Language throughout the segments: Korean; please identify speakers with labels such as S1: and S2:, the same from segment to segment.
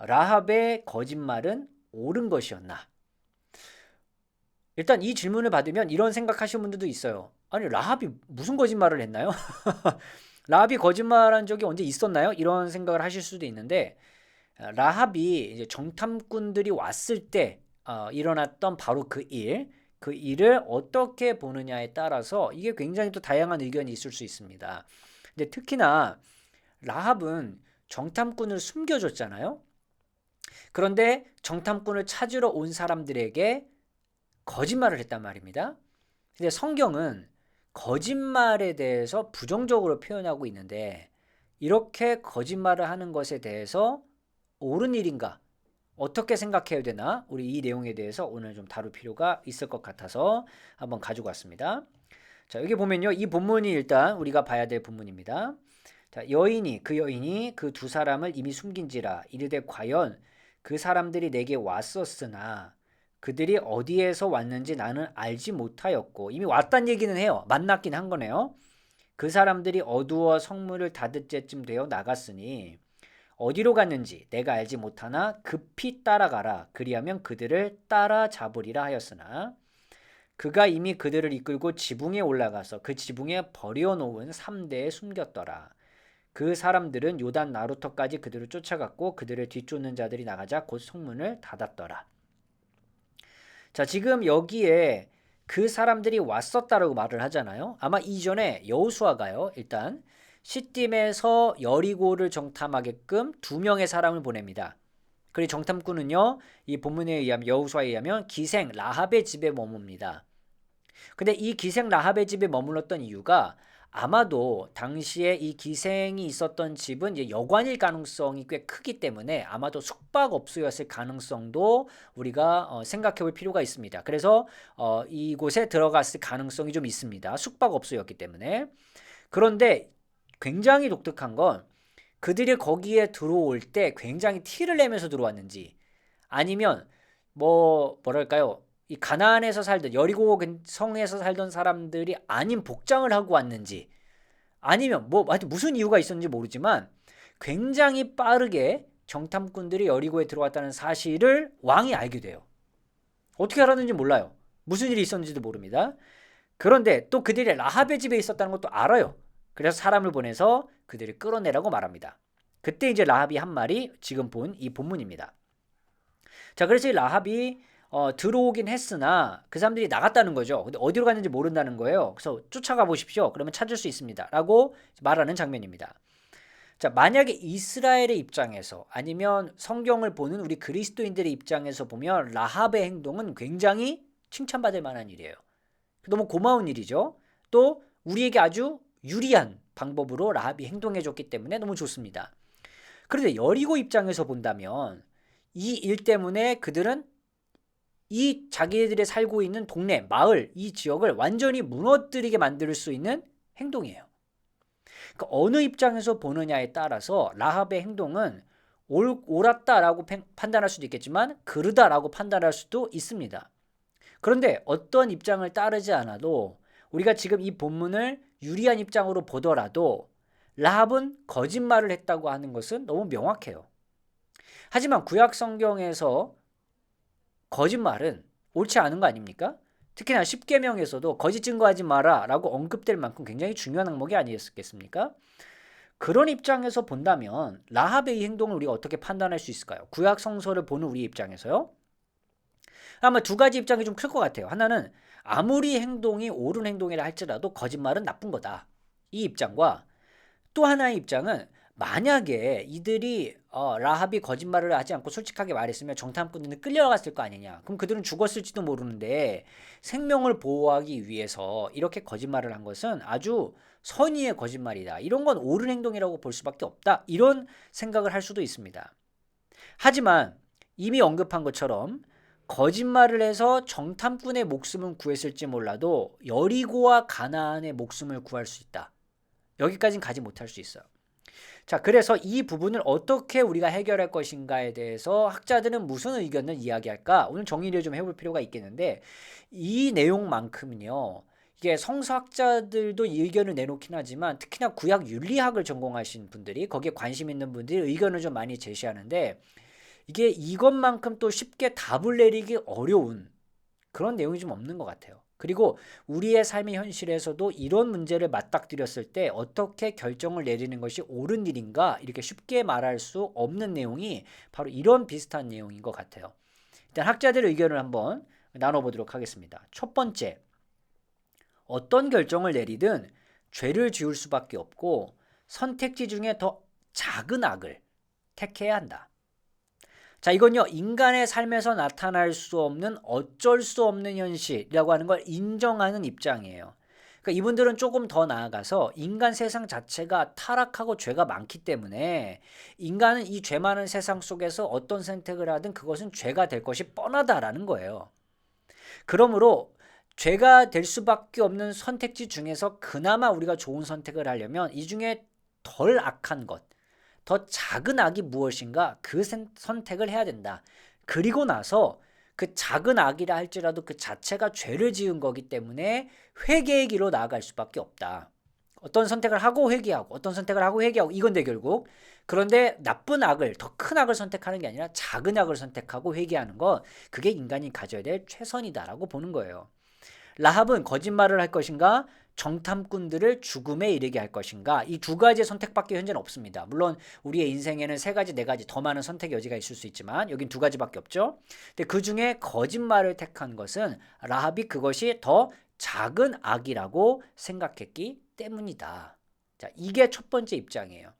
S1: 라합의 거짓말은 옳은 것이었나? 일단 이 질문을 받으면 이런 생각하시는 분들도 있어요. 아니, 라합이 무슨 거짓말을 했나요? 라합이 거짓말한 적이 언제 있었나요? 이런 생각을 하실 수도 있는데, 라합이 이제 정탐꾼들이 왔을 때 일어났던 바로 그 일을 어떻게 보느냐에 따라서 이게 굉장히 또 다양한 의견이 있을 수 있습니다. 근데 특히나 라합은 정탐꾼을 숨겨줬잖아요. 그런데 정탐꾼을 찾으러 온 사람들에게 거짓말을 했단 말입니다. 근데 성경은 거짓말에 대해서 부정적으로 표현하고 있는데 이렇게 거짓말을 하는 것에 대해서 옳은 일인가? 어떻게 생각해야 되나? 우리 이 내용에 대해서 오늘 좀 다룰 필요가 있을 것 같아서 한번 가지고 왔습니다. 자, 여기 보면요. 이 본문이 일단 우리가 봐야 될 본문입니다. 자, 여인이 그 두 사람을 이미 숨긴지라 이르되 과연 그 사람들이 내게 왔었으나 그들이 어디에서 왔는지 나는 알지 못하였고 이미 왔단 얘기는 해요. 만났긴 한 거네요. 그 사람들이 어두워 성문을 닫을 때쯤 되어 나갔으니 어디로 갔는지 내가 알지 못하나 급히 따라가라. 그리하면 그들을 따라잡으리라 하였으나 그가 이미 그들을 이끌고 지붕에 올라가서 그 지붕에 버려놓은 3대에 숨겼더라. 그 사람들은 요단 나루터까지 그들을 쫓아갔고 그들을 뒤쫓는 자들이 나가자 곧 성문을 닫았더라. 자, 지금 여기에 그 사람들이 왔었다라고 말을 하잖아요. 아마 이전에 여호수아가요. 일단 시딤에서 여리고를 정탐하게끔 2명의 사람을 보냅니다. 그리고 정탐꾼은요. 이 본문에 의하면 여호수아에 의하면 기생 라합의 집에 머뭅니다. 근데 이 기생 라합의 집에 머물렀던 이유가 아마도 당시에 이 기생이 있었던 집은 이제 여관일 가능성이 꽤 크기 때문에 아마도 숙박업소였을 가능성도 우리가 생각해 볼 필요가 있습니다. 그래서 이곳에 들어갔을 가능성이 좀 있습니다. 숙박업소였기 때문에. 그런데 굉장히 독특한 건 그들이 거기에 들어올 때 굉장히 티를 내면서 들어왔는지 아니면 뭐랄까요? 이 가나안에서 살던 여리고 성에서 살던 사람들이 아닌 복장을 하고 왔는지 아니면 하여튼 무슨 이유가 있었는지 모르지만 굉장히 빠르게 정탐꾼들이 여리고에 들어왔다는 사실을 왕이 알게 돼요. 어떻게 알았는지 몰라요. 무슨 일이 있었는지도 모릅니다. 그런데 또 그들이 라합의 집에 있었다는 것도 알아요. 그래서 사람을 보내서 그들을 끌어내라고 말합니다. 그때 이제 라합이 한 말이 지금 본 이 본문입니다. 자, 그래서 이 라합이 들어오긴 했으나 그 사람들이 나갔다는 거죠. 근데 어디로 갔는지 모른다는 거예요. 그래서 쫓아가 보십시오. 그러면 찾을 수 있습니다. 라고 말하는 장면입니다. 자, 만약에 이스라엘의 입장에서 아니면 성경을 보는 우리 그리스도인들의 입장에서 보면 라합의 행동은 굉장히 칭찬받을 만한 일이에요. 너무 고마운 일이죠. 또 우리에게 아주 유리한 방법으로 라합이 행동해줬기 때문에 너무 좋습니다. 그런데 여리고 입장에서 본다면 이 일 때문에 그들은 이 자기들이 살고 있는 동네, 마을, 이 지역을 완전히 무너뜨리게 만들 수 있는 행동이에요. 그러니까 어느 입장에서 보느냐에 따라서 라합의 행동은 옳았다라고 판단할 수도 있겠지만 그르다라고 판단할 수도 있습니다. 그런데 어떤 입장을 따르지 않아도 우리가 지금 이 본문을 유리한 입장으로 보더라도 라합은 거짓말을 했다고 하는 것은 너무 명확해요. 하지만 구약 성경에서 거짓말은 옳지 않은 거 아닙니까? 특히나 십계명에서도 거짓 증거하지 마라라고 언급될 만큼 굉장히 중요한 항목이 아니었겠습니까? 그런 입장에서 본다면 라합의 이 행동을 우리가 어떻게 판단할 수 있을까요? 구약 성서를 보는 우리 입장에서요. 아마 두 가지 입장이 좀 클 것 같아요. 하나는 아무리 행동이 옳은 행동이라 할지라도 거짓말은 나쁜 거다. 이 입장과 또 하나의 입장은 만약에 이들이 라합이 거짓말을 하지 않고 솔직하게 말했으면 정탐꾼들은 끌려갔을 거 아니냐. 그럼 그들은 죽었을지도 모르는데 생명을 보호하기 위해서 이렇게 거짓말을 한 것은 아주 선의의 거짓말이다. 이런 건 옳은 행동이라고 볼 수밖에 없다. 이런 생각을 할 수도 있습니다. 하지만 이미 언급한 것처럼 거짓말을 해서 정탐꾼의 목숨은 구했을지 몰라도 여리고와 가나안의 목숨을 구할 수 있다. 여기까지는 가지 못할 수 있어요. 자, 그래서 이 부분을 어떻게 우리가 해결할 것인가에 대해서 학자들은 무슨 의견을 이야기할까? 오늘 정리를 좀 해볼 필요가 있겠는데 이 내용만큼은요. 이게 성서학자들도 이 의견을 내놓긴 하지만 특히나 구약 윤리학을 전공하신 분들이 거기에 관심 있는 분들이 의견을 좀 많이 제시하는데 이게 이것만큼 또 쉽게 답을 내리기 어려운 그런 내용이 좀 없는 것 같아요. 그리고 우리의 삶의 현실에서도 이런 문제를 맞닥뜨렸을 때 어떻게 결정을 내리는 것이 옳은 일인가 이렇게 쉽게 말할 수 없는 내용이 바로 이런 비슷한 내용인 것 같아요. 일단 학자들의 의견을 한번 나눠보도록 하겠습니다. 첫 번째, 어떤 결정을 내리든 죄를 지을 수밖에 없고 선택지 중에 더 작은 악을 택해야 한다. 자, 이건요, 인간의 삶에서 나타날 수 없는 어쩔 수 없는 현실이라고 하는 걸 인정하는 입장이에요. 그러니까 이분들은 조금 더 나아가서 인간 세상 자체가 타락하고 죄가 많기 때문에 인간은 이 죄 많은 세상 속에서 어떤 선택을 하든 그것은 죄가 될 것이 뻔하다라는 거예요. 그러므로 죄가 될 수밖에 없는 선택지 중에서 그나마 우리가 좋은 선택을 하려면 이 중에 덜 악한 것, 더 작은 악이 무엇인가 그 선택을 해야 된다. 그리고 나서 그 작은 악이라 할지라도 그 자체가 죄를 지은 거기 때문에 회개의 길로 나아갈 수밖에 없다. 어떤 선택을 하고 회개하고 어떤 선택을 하고 회개하고 이건데 결국 그런데 나쁜 악을 더 큰 악을 선택하는 게 아니라 작은 악을 선택하고 회개하는 것 그게 인간이 가져야 될 최선이다라고 보는 거예요. 라합은 거짓말을 할 것인가 정탐꾼들을 죽음에 이르게 할 것인가 이 두 가지의 선택밖에 현재는 없습니다. 물론 우리의 인생에는 세 가지 네 가지 더 많은 선택의 여지가 있을 수 있지만 여긴 두 가지밖에 없죠. 근데 그중에 거짓말을 택한 것은 라합이 그것이 더 작은 악이라고 생각했기 때문이다. 자, 이게 첫 번째 입장이에요.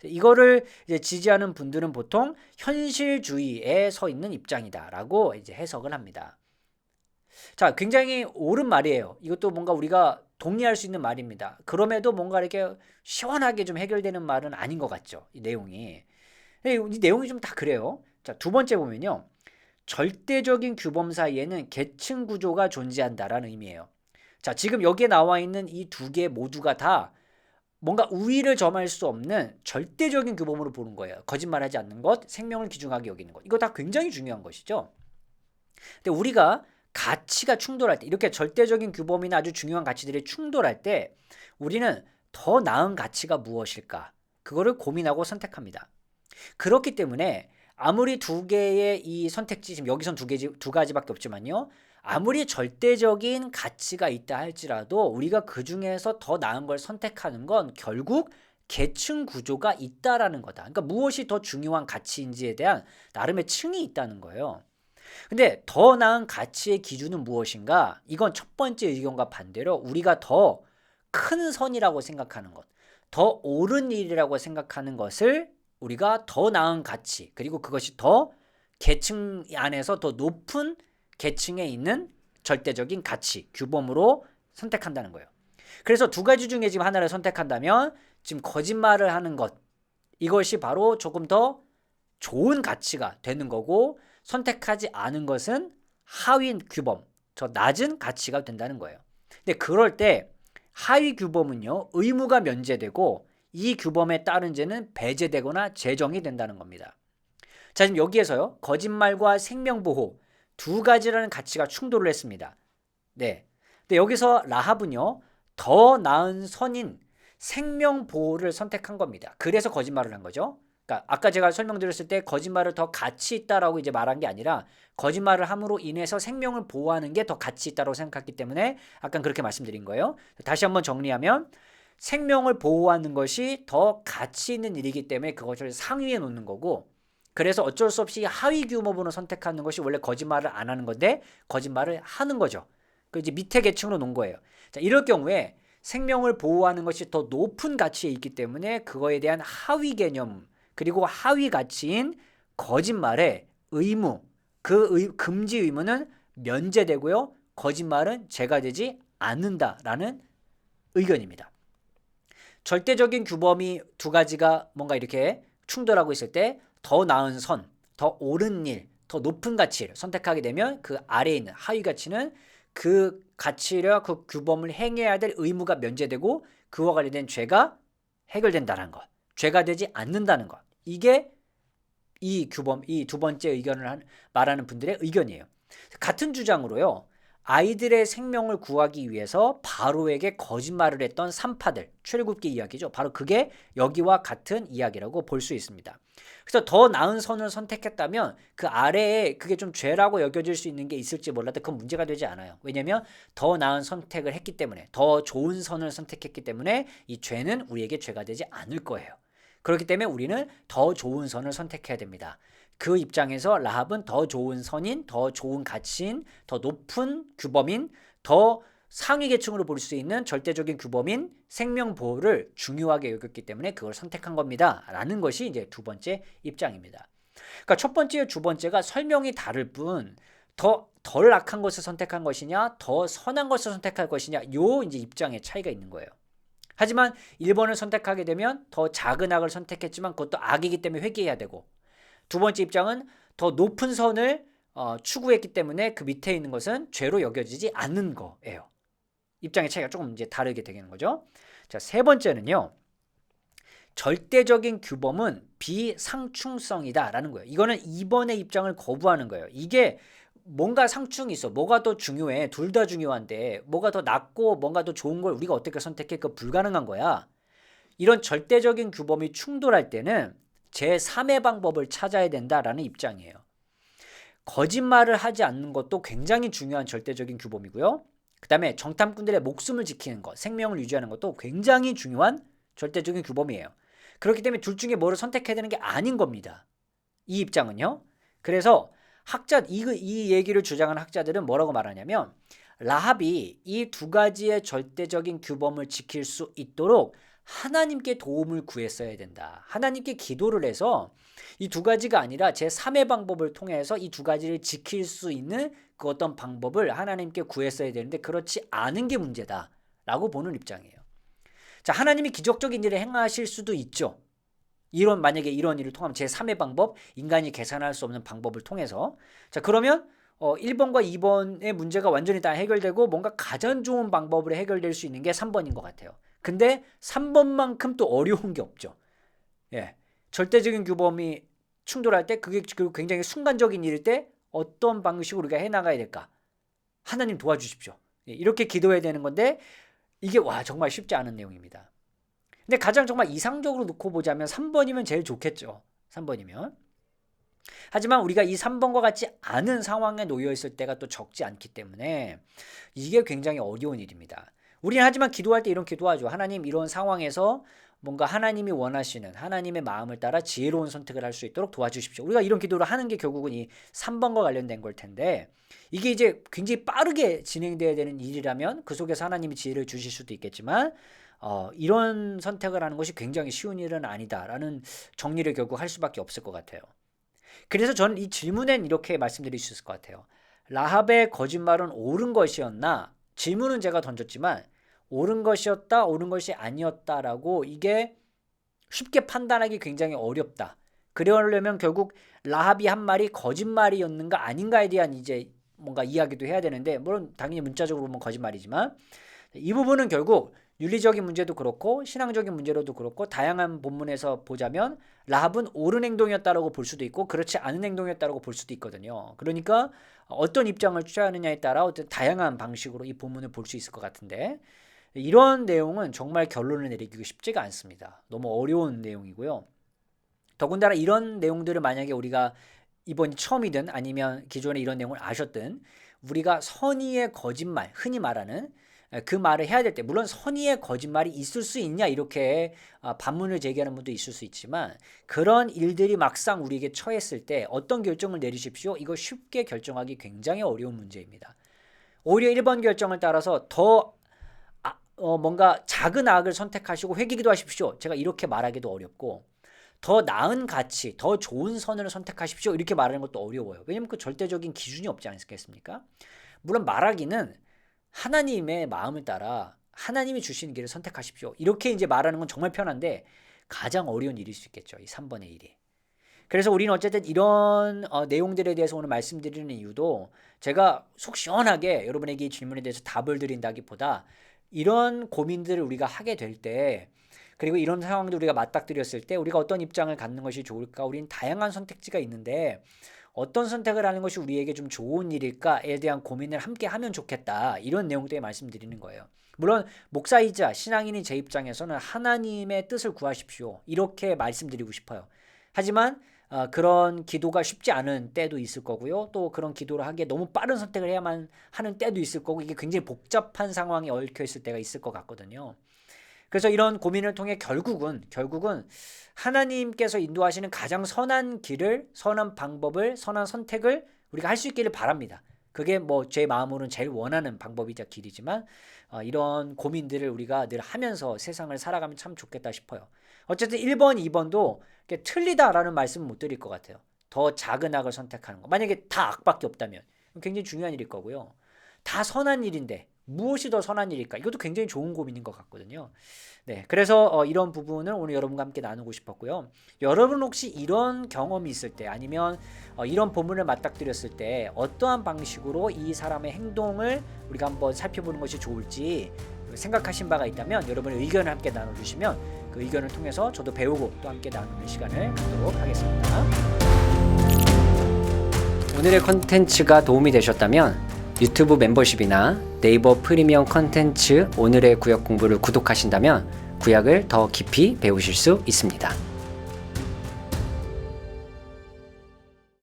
S1: 이거를 이제 지지하는 분들은 보통 현실주의에 서 있는 입장이다라고 이제 해석을 합니다. 자, 굉장히 옳은 말이에요. 이것도 뭔가 우리가 동의할 수 있는 말입니다. 그럼에도 뭔가 이렇게 시원하게 좀 해결되는 말은 아닌 것 같죠. 이 내용이. 이 내용이 좀 다 그래요. 자, 두 번째 보면요. 절대적인 규범 사이에는 계층 구조가 존재한다라는 의미예요. 자, 지금 여기에 나와 있는 이 두 개 모두가 다 뭔가 우위를 점할 수 없는 절대적인 규범으로 보는 거예요. 거짓말하지 않는 것, 생명을 귀중하게 여기는 것. 이거 다 굉장히 중요한 것이죠. 근데 우리가 가치가 충돌할 때 이렇게 절대적인 규범이나 아주 중요한 가치들이 충돌할 때 우리는 더 나은 가치가 무엇일까? 그거를 고민하고 선택합니다. 그렇기 때문에 아무리 두 개의 이 선택지 지금 여기선 두 가지밖에 없지만요. 아무리 절대적인 가치가 있다 할지라도 우리가 그 중에서 더 나은 걸 선택하는 건 결국 계층 구조가 있다라는 거다. 그러니까 무엇이 더 중요한 가치인지에 대한 나름의 층이 있다는 거예요. 근데 더 나은 가치의 기준은 무엇인가? 이건 첫 번째 의견과 반대로 우리가 더 큰 선이라고 생각하는 것, 더 옳은 일이라고 생각하는 것을 우리가 더 나은 가치, 그리고 그것이 더 계층 안에서 더 높은 계층에 있는 절대적인 가치, 규범으로 선택한다는 거예요. 그래서 두 가지 중에 지금 하나를 선택한다면 지금 거짓말을 하는 것, 이것이 바로 조금 더 좋은 가치가 되는 거고 선택하지 않은 것은 하위 규범, 더 낮은 가치가 된다는 거예요. 근데 그럴 때 하위 규범은요, 의무가 면제되고 이 규범에 따른 죄는 배제되거나 제정이 된다는 겁니다. 자, 지금 여기에서요, 거짓말과 생명보호 두 가지라는 가치가 충돌을 했습니다. 네. 근데 여기서 라합은요, 더 나은 선인 생명보호를 선택한 겁니다. 그래서 거짓말을 한 거죠. 그러니까 아까 제가 설명드렸을 때 거짓말을 더 가치 있다라고 이제 말한 게 아니라 거짓말을 함으로 인해서 생명을 보호하는 게 더 가치 있다라고 생각했기 때문에 아까 그렇게 말씀드린 거예요. 다시 한번 정리하면 생명을 보호하는 것이 더 가치 있는 일이기 때문에 그것을 상위에 놓는 거고 그래서 어쩔 수 없이 하위 규모분을 선택하는 것이 원래 거짓말을 안 하는 건데 거짓말을 하는 거죠. 그 이제 밑에 계층으로 놓은 거예요. 자, 이럴 경우에 생명을 보호하는 것이 더 높은 가치에 있기 때문에 그거에 대한 하위 개념 그리고 하위 가치인 거짓말의 의무, 금지 의무는 면제되고요. 거짓말은 죄가 되지 않는다라는 의견입니다. 절대적인 규범이 두 가지가 뭔가 이렇게 충돌하고 있을 때 더 나은 선, 더 옳은 일, 더 높은 가치를 선택하게 되면 그 아래에 있는 하위 가치는 그 가치와 그 규범을 행해야 될 의무가 면제되고 그와 관련된 죄가 해결된다는 것. 죄가 되지 않는다는 것. 이게 이 규범, 이 두 번째 의견을 말하는 분들의 의견이에요. 같은 주장으로요. 아이들의 생명을 구하기 위해서 바로에게 거짓말을 했던 산파들, 출애굽기 이야기죠. 바로 그게 여기와 같은 이야기라고 볼 수 있습니다. 그래서 더 나은 선을 선택했다면 그 아래에 그게 좀 죄라고 여겨질 수 있는 게 있을지 몰라도 그건 문제가 되지 않아요. 왜냐하면 더 나은 선택을 했기 때문에, 더 좋은 선을 선택했기 때문에 이 죄는 우리에게 죄가 되지 않을 거예요. 그렇기 때문에 우리는 더 좋은 선을 선택해야 됩니다. 그 입장에서 라합은 더 좋은 선인, 더 좋은 가치인, 더 높은 규범인, 더 상위 계층으로 볼 수 있는 절대적인 규범인 생명 보호를 중요하게 여겼기 때문에 그걸 선택한 겁니다. 라는 것이 이제 두 번째 입장입니다. 그러니까 첫 번째, 두 번째가 설명이 다를 뿐 덜 악한 것을 선택한 것이냐, 더 선한 것을 선택할 것이냐, 요 이제 입장의 차이가 있는 거예요. 하지만 1번을 선택하게 되면 더 작은 악을 선택했지만 그것도 악이기 때문에 회개해야 되고, 두 번째 입장은 더 높은 선을 추구했기 때문에 그 밑에 있는 것은 죄로 여겨지지 않는 거예요. 입장의 차이가 조금 이제 다르게 되는 거죠. 자, 세 번째는요. 절대적인 규범은 비상충성이다라는 거예요. 이거는 2번의 입장을 거부하는 거예요. 이게 뭔가 상충이 있어. 뭐가 더 중요해. 둘 다 중요한데 뭐가 더 낫고 뭔가 더 좋은 걸 우리가 어떻게 선택해? 그거 불가능한 거야. 이런 절대적인 규범이 충돌할 때는 제3의 방법을 찾아야 된다라는 입장이에요. 거짓말을 하지 않는 것도 굉장히 중요한 절대적인 규범이고요. 그 다음에 정탐꾼들의 목숨을 지키는 것, 생명을 유지하는 것도 굉장히 중요한 절대적인 규범이에요. 그렇기 때문에 둘 중에 뭐를 선택해야 되는 게 아닌 겁니다. 이 입장은요. 그래서 이 얘기를 주장하는 학자들은 뭐라고 말하냐면, 라합이 이 두 가지의 절대적인 규범을 지킬 수 있도록 하나님께 도움을 구했어야 된다. 하나님께 기도를 해서 이 두 가지가 아니라 제3의 방법을 통해서 이 두 가지를 지킬 수 있는 그 어떤 방법을 하나님께 구했어야 되는데 그렇지 않은 게 문제다 라고 보는 입장이에요. 자, 하나님이 기적적인 일을 행하실 수도 있죠. 만약에 이런 일을 통하면 제3의 방법, 인간이 계산할 수 없는 방법을 통해서. 자, 그러면 1번과 2번의 문제가 완전히 다 해결되고 뭔가 가장 좋은 방법으로 해결될 수 있는 게 3번인 것 같아요. 근데 3번만큼 또 어려운 게 없죠. 예. 절대적인 규범이 충돌할 때 그게 굉장히 순간적인 일일 때 어떤 방식으로 우리가 해나가야 될까? 하나님 도와주십시오. 예, 이렇게 기도해야 되는 건데 이게 정말 쉽지 않은 내용입니다. 근데 가장 정말 이상적으로 놓고 보자면 3번이면 제일 좋겠죠. 3번이면. 하지만 우리가 이 3번과 같지 않은 상황에 놓여 있을 때가 또 적지 않기 때문에 이게 굉장히 어려운 일입니다. 우리는 하지만 기도할 때 이런 기도하죠. 하나님, 이런 상황에서 뭔가 하나님이 원하시는 하나님의 마음을 따라 지혜로운 선택을 할 수 있도록 도와주십시오. 우리가 이런 기도를 하는 게 결국은 이 3번과 관련된 걸 텐데, 이게 이제 굉장히 빠르게 진행돼야 되는 일이라면 그 속에서 하나님이 지혜를 주실 수도 있겠지만 이런 선택을 하는 것이 굉장히 쉬운 일은 아니다라는 정리를 결국 할 수밖에 없을 것 같아요. 그래서 저는 이 질문엔 이렇게 말씀드릴 수 있을 것 같아요. 라합의 거짓말은 옳은 것이었나? 질문은 제가 던졌지만 옳은 것이었다, 옳은 것이 아니었다라고 이게 쉽게 판단하기 굉장히 어렵다. 그러려면 결국 라합이 한 말이 거짓말이었는가 아닌가에 대한 이제 뭔가 이야기도 해야 되는데, 물론 당연히 문자적으로 보면 거짓말이지만 이 부분은 결국 윤리적인 문제도 그렇고 신앙적인 문제로도 그렇고 다양한 본문에서 보자면 라합은 옳은 행동이었다라고 볼 수도 있고 그렇지 않은 행동이었다라고 볼 수도 있거든요. 그러니까 어떤 입장을 취하느냐에 따라 어떤 다양한 방식으로 이 본문을 볼 수 있을 것 같은데, 이런 내용은 정말 결론을 내리기가 쉽지가 않습니다. 너무 어려운 내용이고요. 더군다나 이런 내용들을 만약에 우리가 이번이 처음이든 아니면 기존에 이런 내용을 아셨든 우리가 선의의 거짓말, 흔히 말하는 그 말을 해야 될 때, 물론 선의의 거짓말이 있을 수 있냐 이렇게 반문을 제기하는 분도 있을 수 있지만, 그런 일들이 막상 우리에게 처했을 때 어떤 결정을 내리십시오? 이거 쉽게 결정하기 굉장히 어려운 문제입니다. 오히려 1번 결정을 따라서 더 뭔가 작은 악을 선택하시고 회개기도 하십시오. 제가 이렇게 말하기도 어렵고, 더 나은 가치, 더 좋은 선을 선택하십시오. 이렇게 말하는 것도 어려워요. 왜냐하면 그 절대적인 기준이 없지 않겠습니까? 물론 말하기는 하나님의 마음을 따라 하나님이 주시는 길을 선택하십시오. 이렇게 이제 말하는 건 정말 편한데 가장 어려운 일일 수 있겠죠. 이 3번의 일이. 그래서 우리는 어쨌든 이런 내용들에 대해서 오늘 말씀드리는 이유도, 제가 속 시원하게 여러분에게 이 질문에 대해서 답을 드린다기보다 이런 고민들을 우리가 하게 될 때, 그리고 이런 상황도 우리가 맞닥뜨렸을 때 우리가 어떤 입장을 갖는 것이 좋을까? 우리는 다양한 선택지가 있는데 어떤 선택을 하는 것이 우리에게 좀 좋은 일일까에 대한 고민을 함께 하면 좋겠다. 이런 내용들에 말씀드리는 거예요. 물론 목사이자 신앙인인 제 입장에서는 하나님의 뜻을 구하십시오. 이렇게 말씀드리고 싶어요. 하지만 그런 기도가 쉽지 않은 때도 있을 거고요. 또 그런 기도를 하기에 너무 빠른 선택을 해야만 하는 때도 있을 거고, 이게 굉장히 복잡한 상황에 얽혀 있을 때가 있을 것 같거든요. 그래서 이런 고민을 통해 결국은 하나님께서 인도하시는 가장 선한 길을, 선한 방법을, 선한 선택을 우리가 할 수 있기를 바랍니다. 그게 뭐 제 마음으로는 제일 원하는 방법이자 길이지만 이런 고민들을 우리가 늘 하면서 세상을 살아가면 참 좋겠다 싶어요. 어쨌든 1번, 2번도 틀리다라는 말씀은 못 드릴 것 같아요. 더 작은 악을 선택하는 거. 만약에 다 악밖에 없다면 굉장히 중요한 일일 거고요. 다 선한 일인데 무엇이 더 선한 일일까? 이것도 굉장히 좋은 고민인 것 같거든요. 네, 그래서 이런 부분을 오늘 여러분과 함께 나누고 싶었고요. 여러분 혹시 이런 경험이 있을 때, 아니면 이런 본문을 맞닥뜨렸을 때 어떠한 방식으로 이 사람의 행동을 우리가 한번 살펴보는 것이 좋을지 생각하신 바가 있다면 여러분의 의견을 함께 나눠주시면 그 의견을 통해서 저도 배우고 또 함께 나누는 시간을 갖도록 하겠습니다. 오늘의 컨텐츠가 도움이 되셨다면 유튜브 멤버십이나 네이버 프리미엄 컨텐츠 오늘의 구약 공부를 구독하신다면 구약을 더 깊이 배우실 수 있습니다.